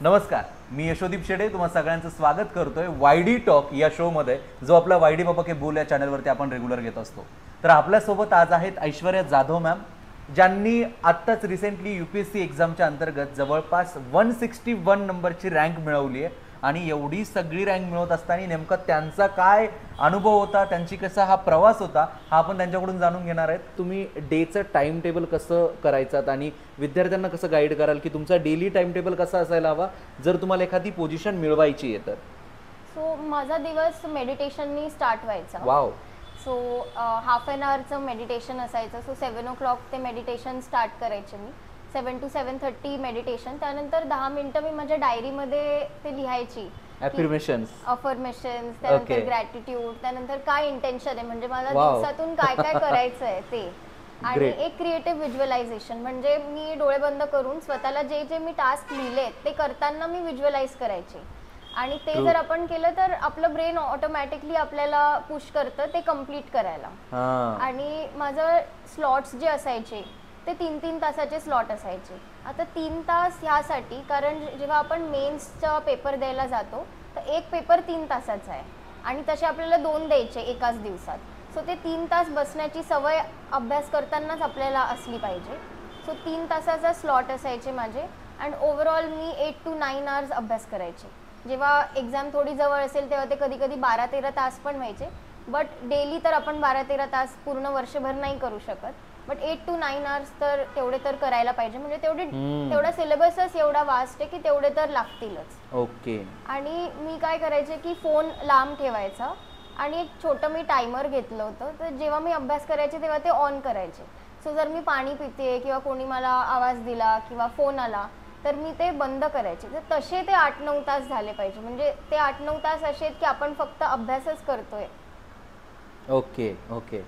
नमस्कार, मी यशोदीप शेडे तुम्हा सगळ्यांचं स्वागत करतोय वायडी टॉक या शोमध्ये, जो आपला वायडी बाबा के बोल या चॅनलवरती आपण रेग्युलर घेत असतो. तर आपल्यासोबत आज आहेत ऐश्वर्या जाधव मॅम, ज्यांनी आत्ताच रिसेंटली UPSC एक्झामच्या अंतर्गत जवळपास 161 नंबरची रँक मिळवली आहे. आणि एवढी सगळी रँक मिळवत असताना नेमका त्यांचा काय अनुभव होता, त्यांची कसा हा प्रवास होता, हा आपण त्यांच्याकडून जाणून घेणार आहेत. तुम्ही डेचं टाइम टेबल कसं करायचं आणि विद्यार्थ्यांना कसं गाईड कराल की तुमचा डेली टाइम टेबल कसा असायला हवा जर तुम्हाला एखादी पोझिशन मिळवायची आहे तर? सो माझा दिवस मेडिटेशननी स्टार्ट व्हायचा. वाव. सो हाफ एन आवरचं मेडिटेशन असायचं. सो 7 o'clock ते मेडिटेशन स्टार्ट करायचे मी. 7 to 7:30 मेडिटेशन. त्यानंतर 10 मिनिटं मी माझ्या डायरीमध्ये ते लिहायची. अफर्मेशन्स. त्यानंतर ग्रॅटिट्यूड, त्यानंतर काय इंटेन्शन आहे, म्हणजे मला दिवसातून काय काय करायचं आहे ते. आणि एक क्रिएटिव्ह व्हिज्युअलायझेशन, म्हणजे मी डोळे बंद करून स्वतःला जे जे मी टास्क लिहिले ते करताना मी व्हिज्युअलाइज करायचे. आणि ते जर आपण केलं तर आपलं ब्रेन ऑटोमॅटिकली आपल्याला पुश करतं ते कम्प्लीट करायला. आणि माझं स्लॉट्स जे असायचे ते 3-3 तासाचे स्लॉट असायचे. आता 3 तास ह्यासाठी, कारण जेव्हा आपण मेन्सचा पेपर द्यायला जातो तर एक पेपर 3 तासाचा आहे आणि तसे आपल्याला 2 द्यायचे एकाच दिवसात. सो ते 3 तास बसण्याची सवय अभ्यास करतानाच आपल्याला असली पाहिजे. सो 3 तासाचा स्लॉट असायचे माझे. And overall me 8 to 9 hours अभ्यास करायचे. जेव्हा एक्झाम थोडी जवळ असेल तेव्हा ते कधी कधी 12-13 तास पण व्हायचे. बट डेली तर आपण 12-13 तास पूर्ण वर्षभर नाही करू शकत. बट 8 to 9 hours तर तेवढे तर करायला पाहिजे, म्हणजे तेवढा सिलेबसच एवढा वास्ट आहे की तेवढे तर लागतीलच. ओके. आणि मी काय करायचे की फोन लांब ठेवायचा आणि एक छोटं मी टायमर घेतलं होतं, तर जेव्हा मी अभ्यास करायचे तेव्हा ते ऑन करायचे. सो जर मी पाणी पिते किंवा कोणी मला आवाज दिला किंवा फोन आला तर मी ते बंद करायचे. तर तसे ते 8-9 तास झाले पाहिजे, म्हणजे ते 8-9 तास असे आहेत की आपण फक्त अभ्यासच करतोय. Okay okay.